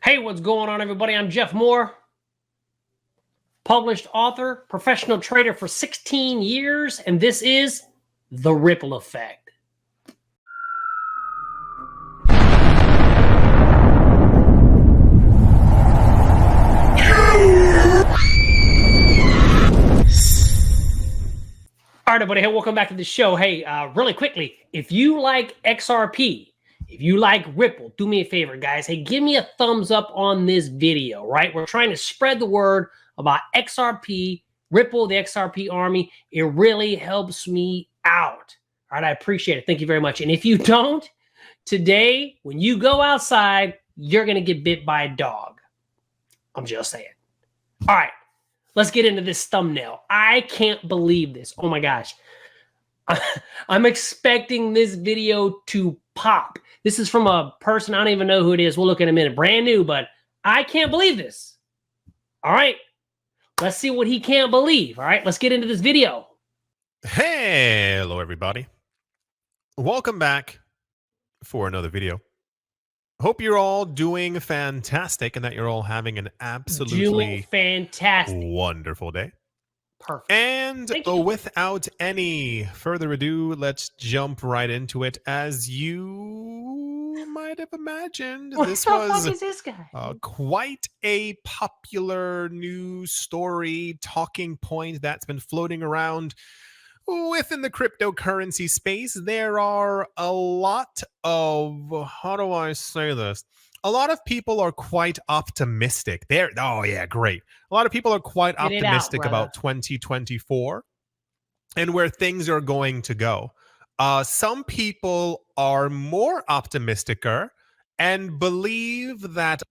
Hey, what's going on, everybody? I'm Jeff Moore, published author, professional trader for 16 years, and this is The Ripple Effect. All right, everybody. Hey, welcome back to the show. Hey, really quickly, if you like XRP, if you like Ripple, do me a favor, guys. Hey, give me a thumbs up on this video, right? We're trying to spread the word about XRP, Ripple, the XRP army. It really helps me out. All right, I appreciate it. Thank you very much. And if you don't, today, when you go outside, you're going to get bit by a dog. I'm just saying. All right, let's get into this thumbnail. I can't believe this. Oh, my gosh. I'm expecting this video to pop. This is from a person, I don't even know who it is. We'll look in a minute. Brand new, but I can't believe this. All right. Let's see what he can't believe. All right. Let's get into this video. Hello, everybody. Welcome back for another video. Hope you're all doing fantastic and that you're all having an absolutely fantastic, wonderful day. Perfect. And without any further ado, let's jump right into it. As you might have imagined, this was quite a popular news story, talking point that's been floating around within the cryptocurrency space. There are a lot of, how do I say this? A lot of people are quite optimistic. Oh yeah, great. A lot of people are quite optimistic about 2024 and where things are going to go. Some people are more optimisticer and believe that.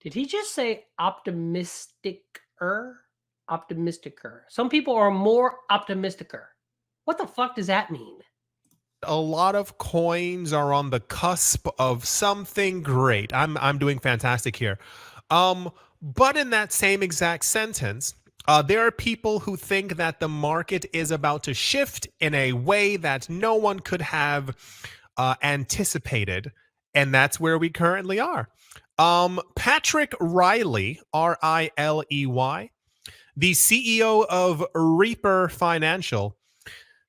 Did he just say optimisticer? Optimisticer. Some people are more optimisticer. What the fuck does that mean? A lot of coins are on the cusp of something great. I'm doing fantastic here. But in that same exact sentence, there are people who think that the market is about to shift in a way that no one could have anticipated. And that's where we currently are. Patrick Riley, R-I-L-E-Y, the CEO of Reaper Financial,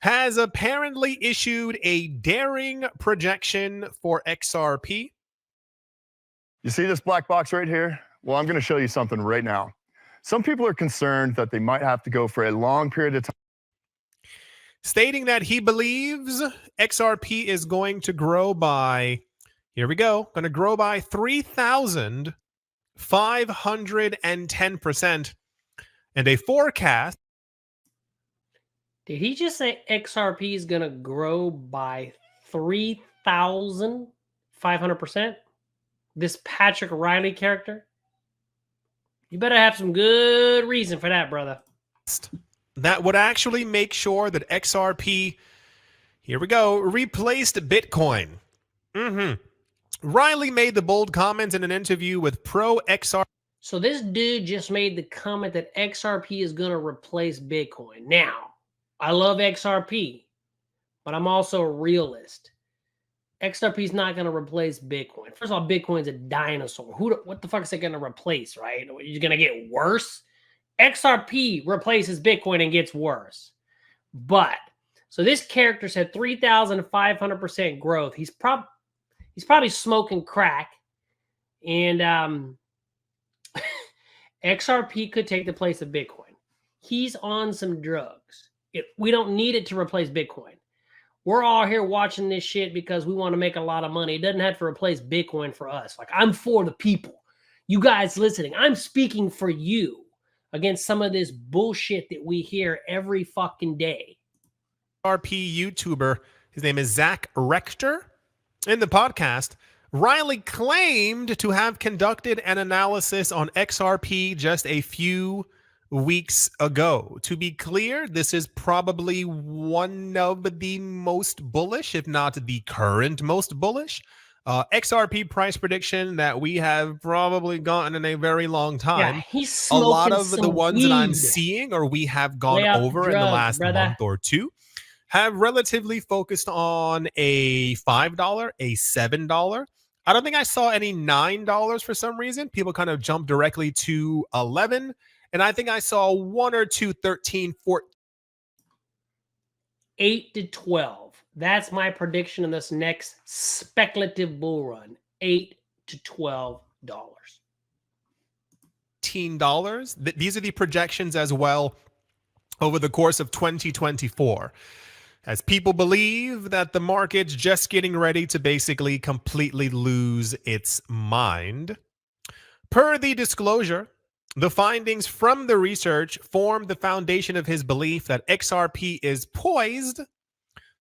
has apparently issued a daring projection for XRP. You see this black box right here? Well, I'm going to show you something right now. Some people are concerned that they might have to go for a long period of time. Stating that he believes XRP is going to grow by, here we go, going to grow by 3,510%. And a forecast. Did he just say XRP is going to grow by 3,500%? This Patrick Riley character? You better have some good reason for that, brother. That would actually make sure that XRP, here we go, replaced Bitcoin. Riley made the bold comment in an interview with Pro XRP. So this dude just made the comment that XRP is going to replace Bitcoin. Now, I love XRP, but I'm also a realist. XRP is not going to replace Bitcoin. First of all, Bitcoin's a dinosaur. What the fuck is it going to replace, right? You're going to get worse? XRP replaces Bitcoin and gets worse. But, so this character said 3,500% growth. He's probably smoking crack. And XRP could take the place of Bitcoin. He's on some drugs. We don't need it to replace Bitcoin. We're all here watching this shit because we want to make a lot of money. It doesn't have to replace Bitcoin for us. Like, I'm for the people. You guys listening, I'm speaking for you against some of this bullshit that we hear every fucking day. RP YouTuber, his name is Zach Rector. In the podcast, Riley claimed to have conducted an analysis on XRP just a few weeks ago. To be clear, this is probably one of the most bullish, if not the current most bullish, XRP price prediction that we have probably gotten in a very long time. Yeah, he's a lot of the ones weed that I'm seeing or we have gone over in the last month or two have relatively focused on a $5, a $7, I don't think I saw any $9 for some reason. People kind of jumped directly to 11. And I think I saw one or two 13, 14. 8 to 12. That's my prediction in this next speculative bull run. $8 to $12. $15. These are the projections as well over the course of 2024. As people believe that the market's just getting ready to basically completely lose its mind. Per the disclosure, the findings from the research form the foundation of his belief that XRP is poised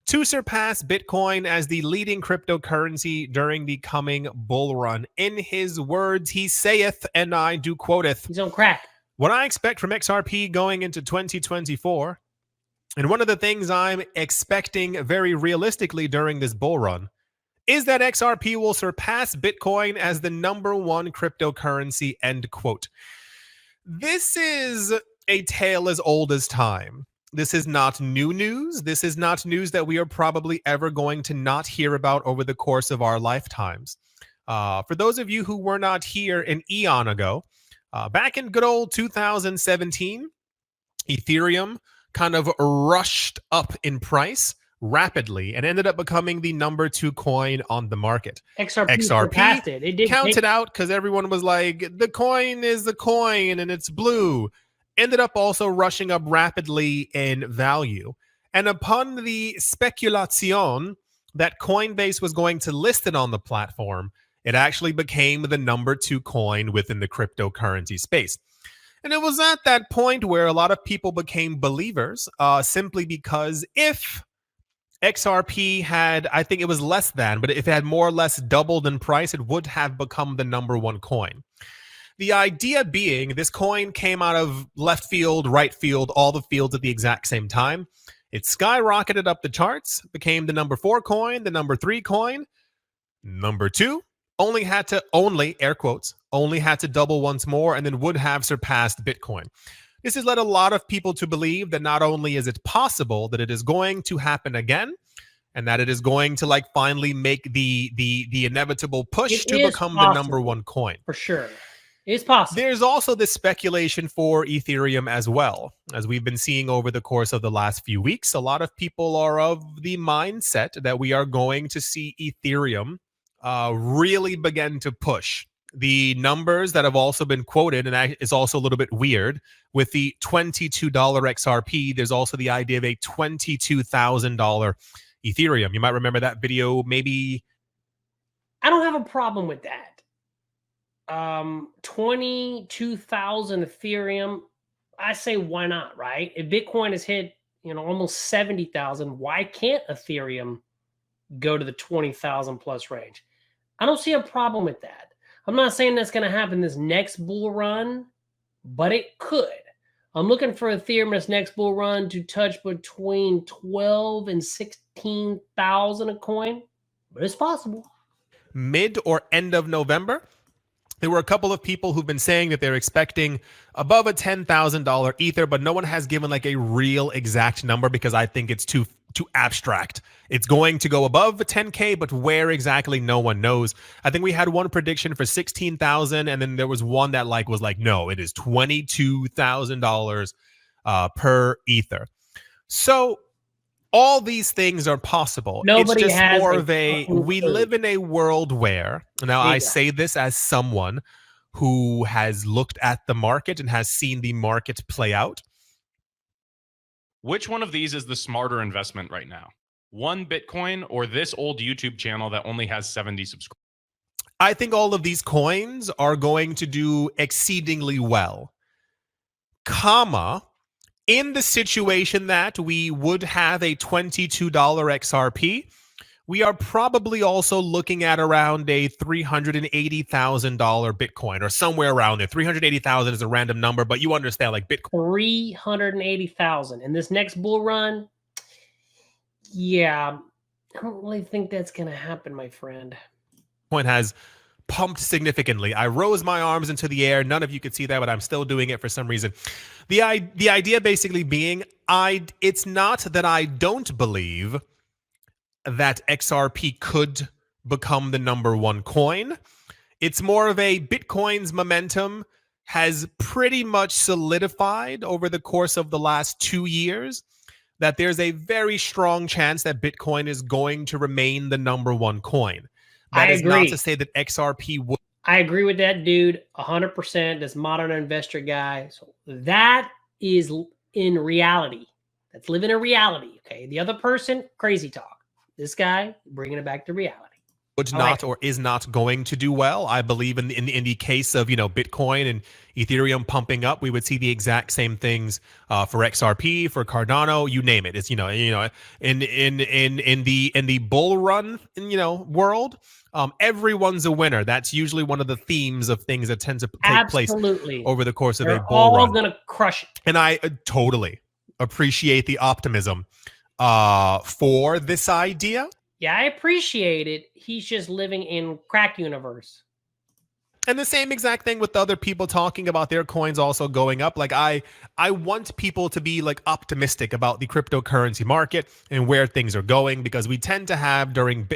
to surpass Bitcoin as the leading cryptocurrency during the coming bull run. In his words, he saith, and I do quoteth, he's on crack. What I expect from XRP going into 2024, and one of the things I'm expecting very realistically during this bull run, is that XRP will surpass Bitcoin as the #1 cryptocurrency, end quote. This is a tale as old as time. This is not new news. This is not news that we are probably ever going to not hear about over the course of our lifetimes. For those of you who were not here an eon ago, back in good old 2017, Ethereum kind of rushed up in price rapidly and ended up becoming the #2 coin on the market. XRP counted out because everyone was like, the coin is the coin and it's blue. Ended up also rushing up rapidly in value. And upon the speculation that Coinbase was going to list it on the platform, it actually became the #2 coin within the cryptocurrency space. And it was at that point where a lot of people became believers, simply because if XRP had, I think it was less than, but if it had more or less doubled in price, it would have become the #1 coin. The idea being this coin came out of left field, right field, all the fields at the exact same time. It skyrocketed up the charts, became the #4 coin, the #3 coin. #2 only had to, air quotes, only had to double once more and then would have surpassed Bitcoin. This has led a lot of people to believe that not only is it possible that it is going to happen again, and that it is going to finally make the inevitable push to become the #1 coin. For sure. It's possible. There's also this speculation for Ethereum as well. As we've been seeing over the course of the last few weeks, a lot of people are of the mindset that we are going to see Ethereum really begin to push. The numbers that have also been quoted, and that is also a little bit weird, with the $22 XRP, there's also the idea of a $22,000 Ethereum. You might remember that video, maybe. I don't have a problem with that. 22,000 Ethereum, I say why not, right? If Bitcoin has hit, almost 70,000, why can't Ethereum go to the 20,000 plus range? I don't see a problem with that. I'm not saying that's going to happen this next bull run, but it could. I'm looking for Ethereum this next bull run to touch between 12 and 16,000 a coin, but it's possible. Mid or end of November, there were a couple of people who've been saying that they're expecting above a $10,000 Ether, but no one has given a real exact number because I think it's too abstract. It's going to go above the 10K, but where exactly, no one knows. I think we had one prediction for 16,000, and then there was one that was no, it is $22,000 per Ether. So all these things are possible. Nobody it's just has more of we live in a world where, now I say this as someone who has looked at the market and has seen the market play out. Which one of these is the smarter investment right now? One Bitcoin or this old YouTube channel that only has 70 subscribers? I think all of these coins are going to do exceedingly well, in the situation that we would have a $22 XRP, we are probably also looking at around a $380,000 Bitcoin or somewhere around there. 380,000 is a random number, but you understand, Bitcoin. 380,000 in this next bull run. Yeah, I don't really think that's going to happen, my friend. Bitcoin has pumped significantly. I rose my arms into the air. None of you could see that, but I'm still doing it for some reason. The idea basically being, it's not that I don't believe that XRP could become the #1 coin. It's more of a Bitcoin's momentum has pretty much solidified over the course of the last 2 years that there's a very strong chance that Bitcoin is going to remain the #1 coin. That is not to say that XRP would. I agree with that dude 100%. This modern investor guy. So that is in reality. That's living in reality. Okay. The other person, crazy talk. This guy, bringing it back to reality. Would not or is not going to do well. I believe in the case of Bitcoin and Ethereum pumping up, we would see the exact same things for XRP, for Cardano, you name it. It's in the bull run world, everyone's a winner. That's usually one of the themes of things that tend to take place over the course of a bull run. They're all gonna crush it. And I totally appreciate the optimism for this idea. Yeah, I appreciate it. He's just living in crack universe. And the same exact thing with other people talking about their coins also going up. Like I want people to be like optimistic about the cryptocurrency market and where things are going, because we tend to have during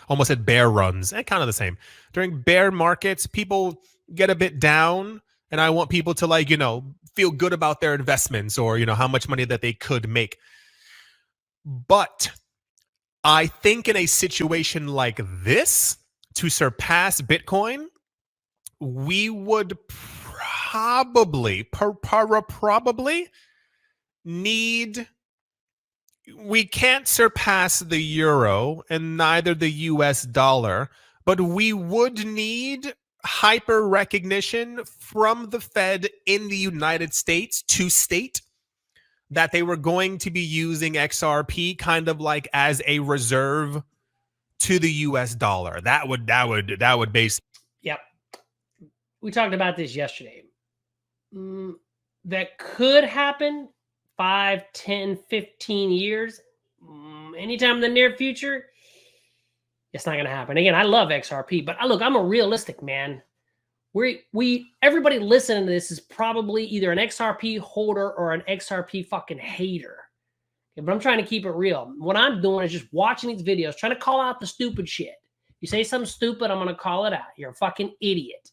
almost at bear runs, and kind of the same. During bear markets, people get a bit down, and I want people to feel good about their investments or how much money that they could make. But I think in a situation like this, to surpass Bitcoin, we would probably need, we can't surpass the euro and neither the US dollar, but we would need hyper recognition from the Fed in the United States to state that they were going to be using XRP kind of like as a reserve to the US dollar. That would basically. Yep. We talked about this yesterday. That could happen 5, 10, 15 years. Anytime in the near future, it's not going to happen. Again, I love XRP, but look, I'm a realistic man. Everybody listening to this is probably either an XRP holder or an XRP fucking hater. Okay, but I'm trying to keep it real. What I'm doing is just watching these videos, trying to call out the stupid shit. You say something stupid, I'm going to call it out. You're a fucking idiot.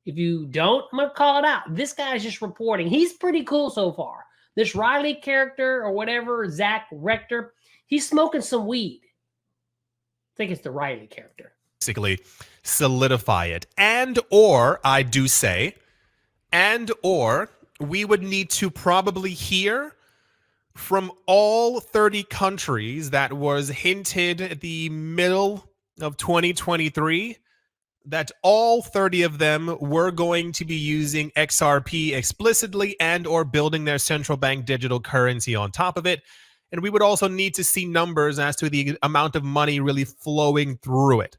If you don't, I'm going to call it out. This guy's just reporting. He's pretty cool so far. This Riley character or whatever, Zach Rector, he's smoking some weed. I think it's the Riley character. Basically solidify it. And or we would need to probably hear from all 30 countries that was hinted at the middle of 2023 that all 30 of them were going to be using XRP explicitly and or building their central bank digital currency on top of it. And we would also need to see numbers as to the amount of money really flowing through it.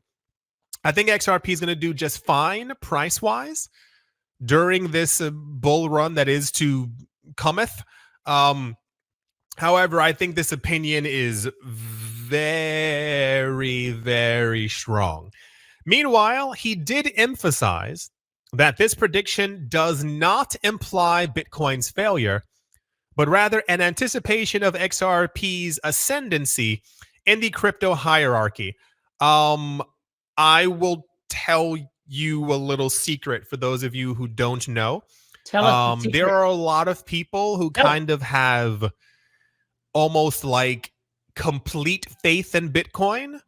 I think XRP is going to do just fine price-wise during this bull run that is to cometh. However, I think this opinion is very, very strong. Meanwhile, he did emphasize that this prediction does not imply Bitcoin's failure, but rather an anticipation of XRP's ascendancy in the crypto hierarchy. I will tell you a little secret for those of you who don't know. Tell us the there are a lot of people who kind of have almost like complete faith in Bitcoin.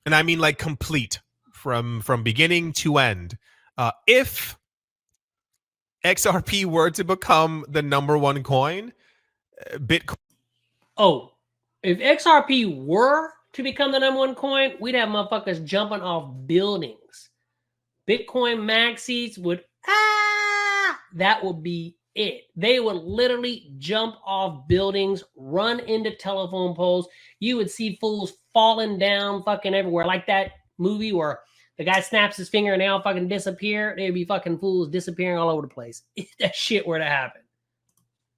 And I mean like complete from beginning to end. If XRP were to become the #1 coin, Bitcoin. Oh, if XRP were to become the #1 coin, we'd have motherfuckers jumping off buildings. Bitcoin maxis would, that would be it. They would literally jump off buildings, run into telephone poles. You would see fools falling down fucking everywhere. Like that movie where the guy snaps his finger and they all fucking disappear. There'd be fucking fools disappearing all over the place. If that shit were to happen.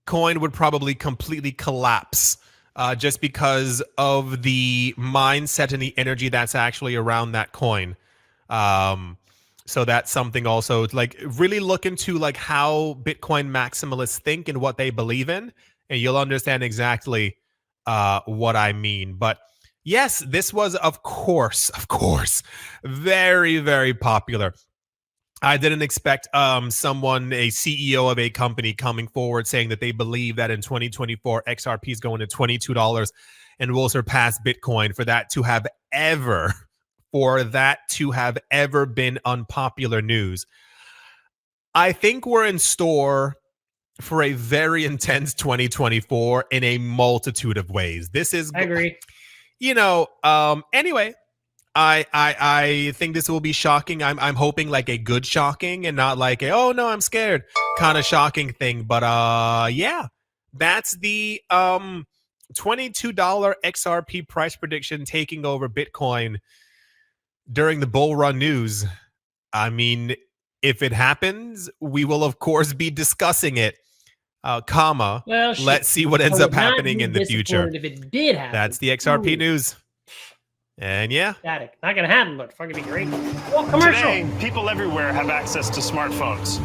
Coin would probably completely collapse. Just because of the mindset and the energy that's actually around that coin. So that's something also, like, really look into like how Bitcoin maximalists think and what they believe in, and you'll understand exactly what I mean. But Yes, this was, of course, very, very popular. I didn't expect someone, a CEO of a company, coming forward saying that they believe that in 2024, XRP is going to $22 and will surpass Bitcoin. For that to have ever been unpopular news. I think we're in store for a very intense 2024 in a multitude of ways. This is, I agree. Anyway, I think this will be shocking. I'm hoping like a good shocking and not like a, oh no, I'm scared kind of shocking thing. But yeah, that's the $22 XRP price prediction taking over Bitcoin during the bull run news. I mean, if it happens, we will of course be discussing it. Well, let's see what ends up happening in the future. If it did happen, that's the XRP news. And yeah, static. Not gonna happen, but fucking be great. Well, commercial. Today, people everywhere have access to smartphones.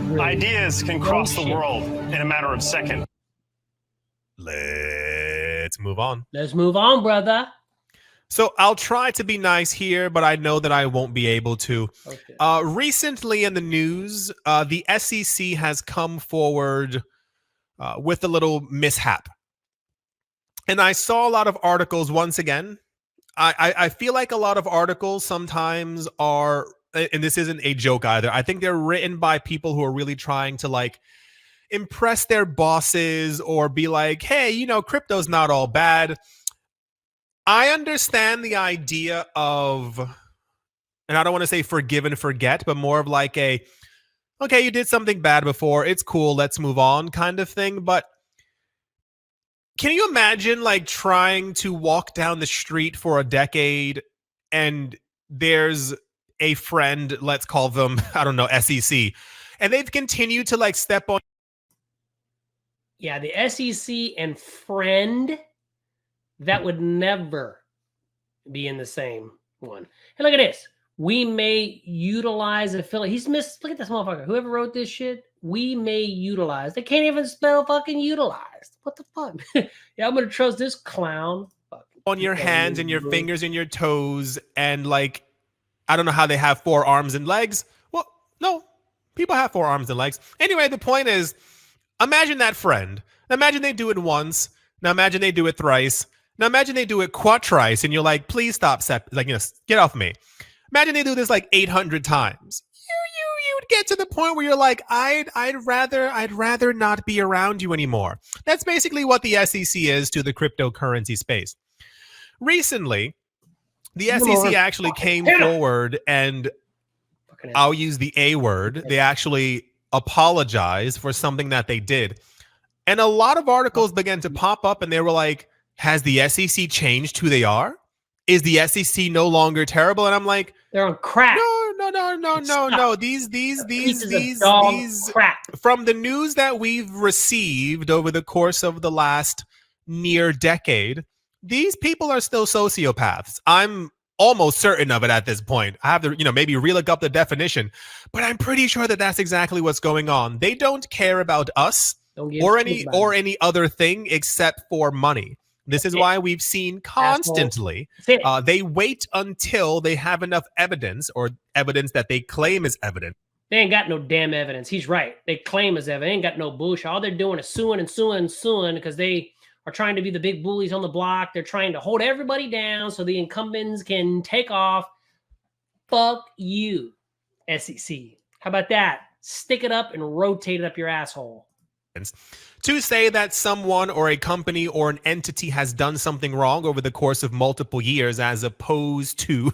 Really? Ideas can cross the world in a matter of seconds. Let's move on. Let's move on, brother. So I'll try to be nice here, but I know that I won't be able to. Okay. Recently in the news, the SEC has come forward with a little mishap. And I saw a lot of articles once again. I feel like a lot of articles sometimes are, and this isn't a joke either, I think they're written by people who are really trying to like impress their bosses or be like, hey, you know, crypto's not all bad. I understand the idea of, and I don't want to say forgive and forget, but more of like a, okay, you did something bad before, it's cool, let's move on kind of thing. But can you imagine like trying to walk down the street for a decade and there's a friend, let's call them, I don't know, SEC, and they've continued to like step on. Yeah, the SEC and friend, that would never be in the same one. Hey, look at this. We may utilize affiliate. Look at this motherfucker. Whoever wrote this shit, we may utilize. They can't even spell fucking utilized. What the fuck? Yeah, I'm going to trust this clown. On your hands and your fingers and your toes. And like, I don't know how they have 4 arms and legs. Well, no, people have 4 arms and legs. Anyway, the point is, imagine that friend. Imagine they do it once. Now imagine they do it thrice. Now imagine they do it quatrice. And you're like, please stop. Like, you know, get off me. Imagine they do this like 800 times. You'd get to the point where you're like, I'd rather not be around you anymore. That's basically what the SEC is to the cryptocurrency space. Recently, the SEC actually came forward and I'll use the A word. They actually apologized for something that they did. And a lot of articles began to pop up and they were like, has the SEC changed who they are? Is the SEC no longer terrible? And I'm like, they're on crack. No. These crap. From the news that we've received over the course of the last near decade, these people are still sociopaths. I'm almost certain of it at this point. I have to, maybe relook up the definition, but I'm pretty sure that that's exactly what's going on. They don't care about us or any other thing except for money. This is why we've seen constantly, they wait until they have enough evidence or evidence that they claim is evidence. They ain't got no damn evidence. He's right. They claim as evidence. They ain't got no bullshit. All they're doing is suing because they are trying to be the big bullies on the block. They're trying to hold everybody down so the incumbents can take off. Fuck you, SEC. How about that? Stick it up and rotate it up your asshole. To say that someone or a company or an entity has done something wrong over the course of multiple years, as opposed to,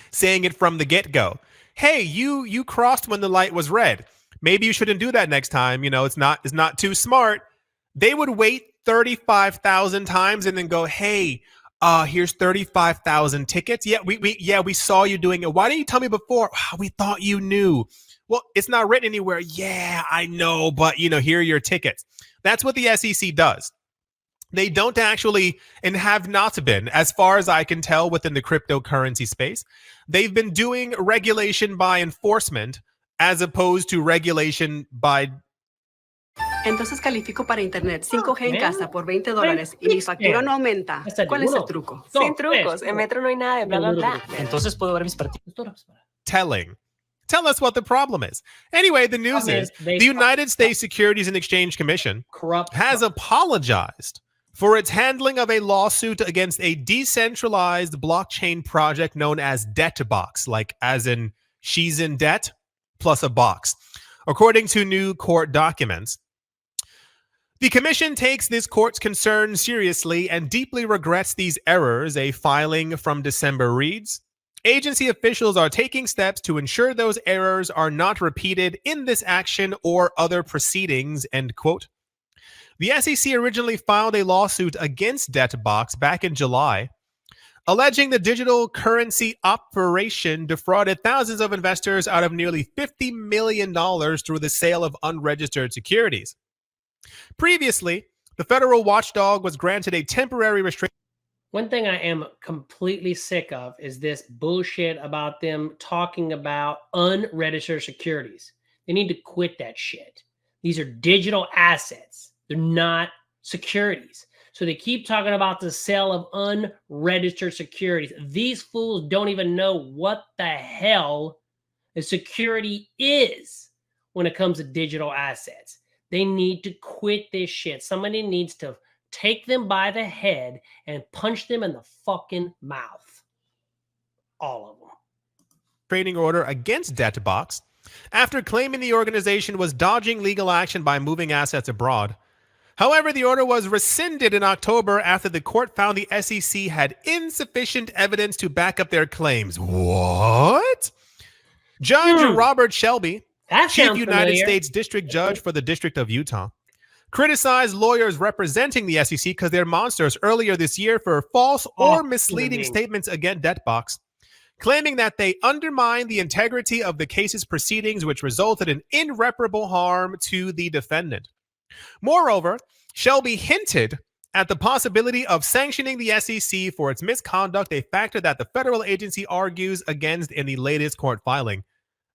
saying it from the get-go. Hey, you crossed when the light was red. Maybe you shouldn't do that next time. It's not too smart. They would wait 35,000 times and then go, hey, here's 35,000 tickets. Yeah, we saw you doing it. Why didn't you tell me before? We thought you knew. Well, it's not written anywhere. Yeah, I know, but here are your tickets. That's what the SEC does. They don't actually, and have not been, as far as I can tell, within the cryptocurrency space. They've been doing regulation by enforcement as opposed to regulation by Entonces califico para internet 5G en man. casa por $20 y mi factura no aumenta. That's a ¿Cuál es el uno, truco? dos, Sin trucos, tres, en Metro no hay nada de bla bla bla. Entonces puedo ver mis partidos. Telling. Tell us what the problem is. Anyway, the news is the United States Securities and Exchange Commission has apologized for its handling of a lawsuit against a decentralized blockchain project known as Debtbox, like as in she's in debt plus a box. According to new court documents, the commission takes this court's concern seriously and deeply regrets these errors. A filing from December reads, agency officials are taking steps to ensure those errors are not repeated in this action or other proceedings, end quote. The SEC originally filed a lawsuit against Debtbox back in July, alleging the digital currency operation defrauded thousands of investors out of nearly $50 million through the sale of unregistered securities. Previously, the federal watchdog was granted a temporary restriction. One thing I am completely sick of is this bullshit about them talking about unregistered securities. They need to quit that shit. These are digital assets. They're not securities. So they keep talking about the sale of unregistered securities. These fools don't even know what the hell a security is when it comes to digital assets. They need to quit this shit. Somebody needs to take them by the head and punch them in the fucking mouth. All of them. Training order against Debtbox after claiming the organization was dodging legal action by moving assets abroad. However, the order was rescinded in October after the court found the SEC had insufficient evidence to back up their claims. What? Judge Robert Shelby, Chief United States District Judge for the District of Utah, criticized lawyers representing the SEC because they're monsters earlier this year for false or misleading statements against Debtbox, claiming that they undermined the integrity of the case's proceedings, which resulted in irreparable harm to the defendant. Moreover, Shelby hinted at the possibility of sanctioning the SEC for its misconduct, a factor that the federal agency argues against in the latest court filing.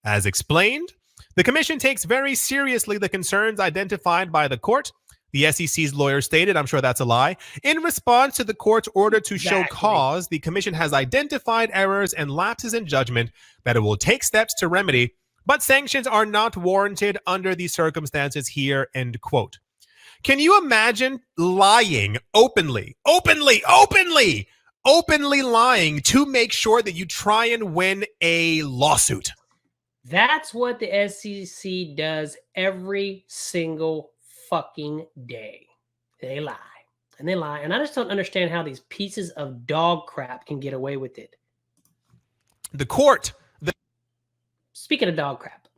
As explained, the commission takes very seriously the concerns identified by the court, the SEC's lawyer stated. I'm sure that's a lie. In response to the court's order to show cause, the commission has identified errors and lapses in judgment that it will take steps to remedy, but sanctions are not warranted under the circumstances here, end quote. Can you imagine lying openly lying to make sure that you try and win a lawsuit? That's what the SEC does every single fucking day. They lie and they lie. And I just don't understand how these pieces of dog crap can get away with it. The court. Speaking of dog crap.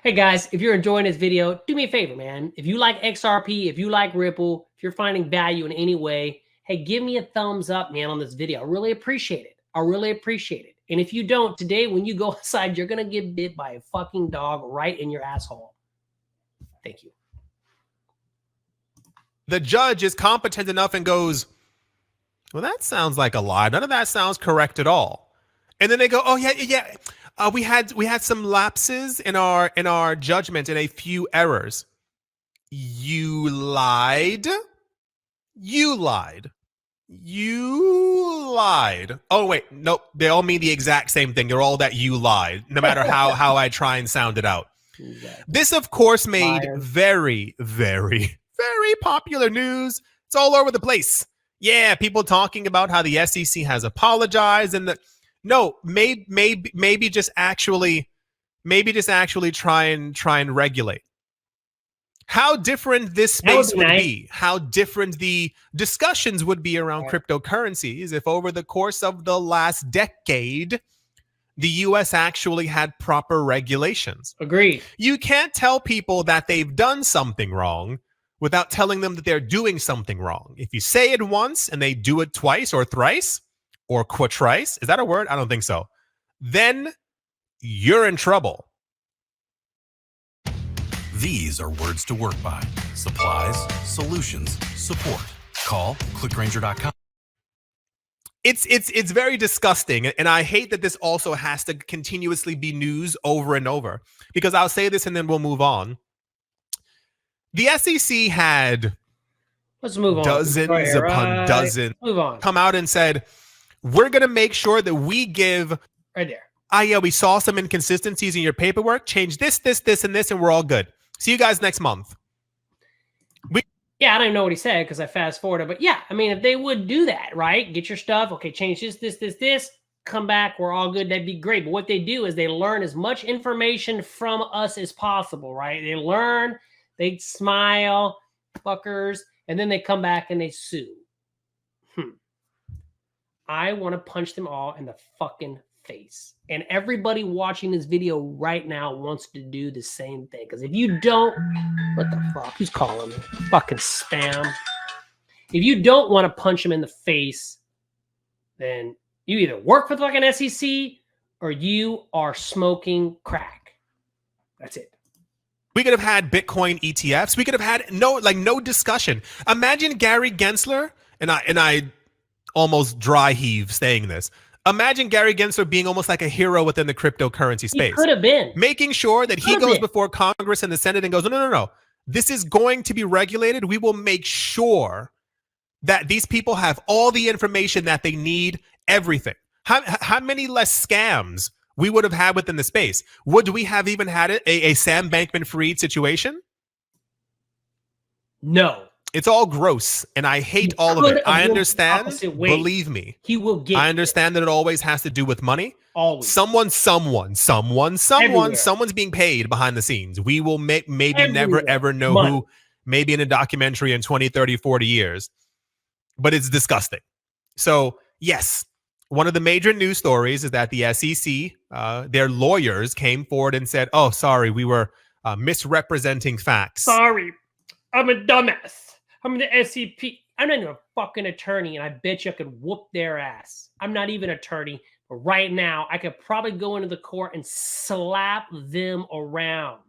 Hey guys, if you're enjoying this video, do me a favor, man. If you like XRP, if you like Ripple, if you're finding value in any way, hey, give me a thumbs up, man, on this video. I really appreciate it. I really appreciate it. And if you don't, today when you go outside, you're going to get bit by a fucking dog right in your asshole. Thank you. The judge is competent enough and goes, well, that sounds like a lie. None of that sounds correct at all. And then they go, oh, yeah. We had some lapses in our judgment and a few errors. You lied. Oh, wait. Nope. They all mean the exact same thing. They're all that you lied, no matter how I try and sound it out. Exactly. This, of course, made very, very, very popular news. It's all over the place. Yeah, people talking about how the SEC has apologized and that. No, maybe just actually try and regulate. How different this space would be. How different the discussions would be around cryptocurrencies if over the course of the last decade, the US actually had proper regulations. Agreed. You can't tell people that they've done something wrong without telling them that they're doing something wrong. If you say it once and they do it twice or thrice, or quatrice, is that a word? I don't think so. Then you're in trouble. These are words to work by. Supplies, solutions, support. Call clickgranger.com. It's very disgusting, and I hate that this also has to continuously be news over and over, because I'll say this and then we'll move on. The SEC had Let's move on. dozens upon dozens Move on. come out and said, we're going to make sure that we give Right there. yeah, we saw some inconsistencies in your paperwork. Change this, and this, and we're all good. See you guys next month. Yeah, I don't even know what he said because I fast forwarded. But yeah, I mean, if they would do that, right? Get your stuff. Okay, change this. Come back. We're all good. That'd be great. But what they do is they learn as much information from us as possible, right? They learn, they smile, fuckers, and then they come back and they sue. I want to punch them all in the fucking face. And everybody watching this video right now wants to do the same thing. Because if you don't, what the fuck? Who's calling me? Fucking spam. If you don't want to punch them in the face, then you either work for the fucking SEC or you are smoking crack. That's it. We could have had Bitcoin ETFs. We could have had no discussion. Imagine Gary Gensler, and I almost dry heave saying this. Imagine Gary Gensler being almost like a hero within the cryptocurrency space. He could have been. Making sure that he goes before Congress and the Senate and goes, no. This is going to be regulated. We will make sure that these people have all the information that they need, everything. How many less scams we would have had within the space? Would we have even had a Sam Bankman-Fried situation? No. It's all gross, and I hate all of it. I understand. Believe me. He will get I understand that it always has to do with money. Always. Someone's being paid behind the scenes. We will maybe never, ever know who, maybe in a documentary in 20, 30, 40 years. But it's disgusting. So, yes, one of the major news stories is that the SEC, their lawyers came forward and said, oh, sorry, we were misrepresenting facts. Sorry, I'm a dumbass. I'm the SEC. I'm not even a fucking attorney, and I bet you I could whoop their ass. I'm not even an attorney, but right now I could probably go into the court and slap them around.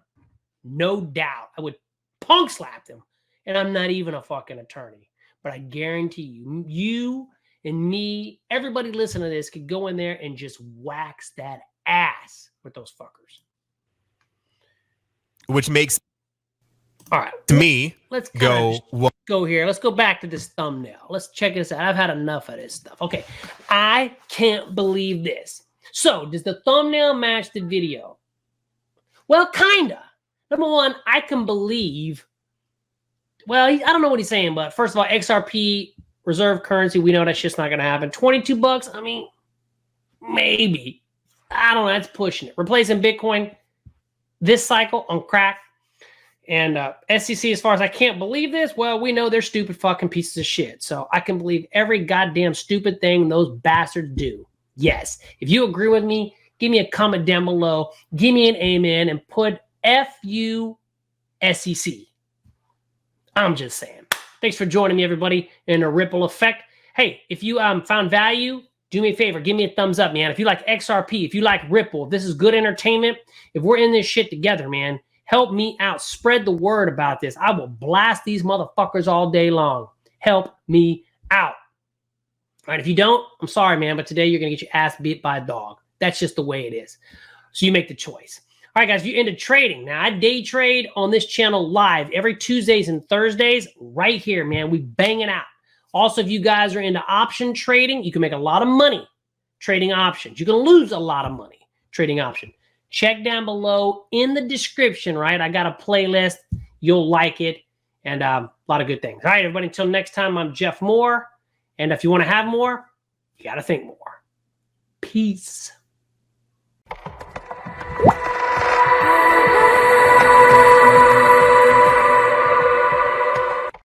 No doubt. I would punk slap them, and I'm not even a fucking attorney. But I guarantee you, you and me, everybody listening to this could go in there and just wax that ass with those fuckers. Which makes all right, to me, let's go here. Let's go back to this thumbnail. Let's check this out. I've had enough of this stuff. Okay, I can't believe this. So, does the thumbnail match the video? Well, kinda. Number one, I can believe. Well, I don't know what he's saying, but first of all, XRP reserve currency, we know that shit's not gonna happen. $22. I mean, maybe. I don't know. That's pushing it. Replacing Bitcoin this cycle on crack. And SEC, as far as I can't believe this, well, we know they're stupid fucking pieces of shit. So I can believe every goddamn stupid thing those bastards do. Yes. If you agree with me, give me a comment down below. Give me an amen and put FU SEC. I'm just saying. Thanks for joining me, everybody, in a ripple effect. Hey, if you found value, do me a favor. Give me a thumbs up, man. If you like XRP, if you like Ripple, if this is good entertainment, if we're in this shit together, man, help me out. Spread the word about this. I will blast these motherfuckers all day long. Help me out. All right, if you don't, I'm sorry, man, but today you're going to get your ass beat by a dog. That's just the way it is. So you make the choice. All right, guys, if you're into trading, now I day trade on this channel live every Tuesdays and Thursdays right here, man. We bang it out. Also, if you guys are into option trading, you can make a lot of money trading options. You can lose a lot of money trading options. Check down below in the description, right? I got a playlist. You'll like it. And a lot of good things. All right, everybody, until next time, I'm Jeff Moore. And if you want to have more, you got to think more. Peace.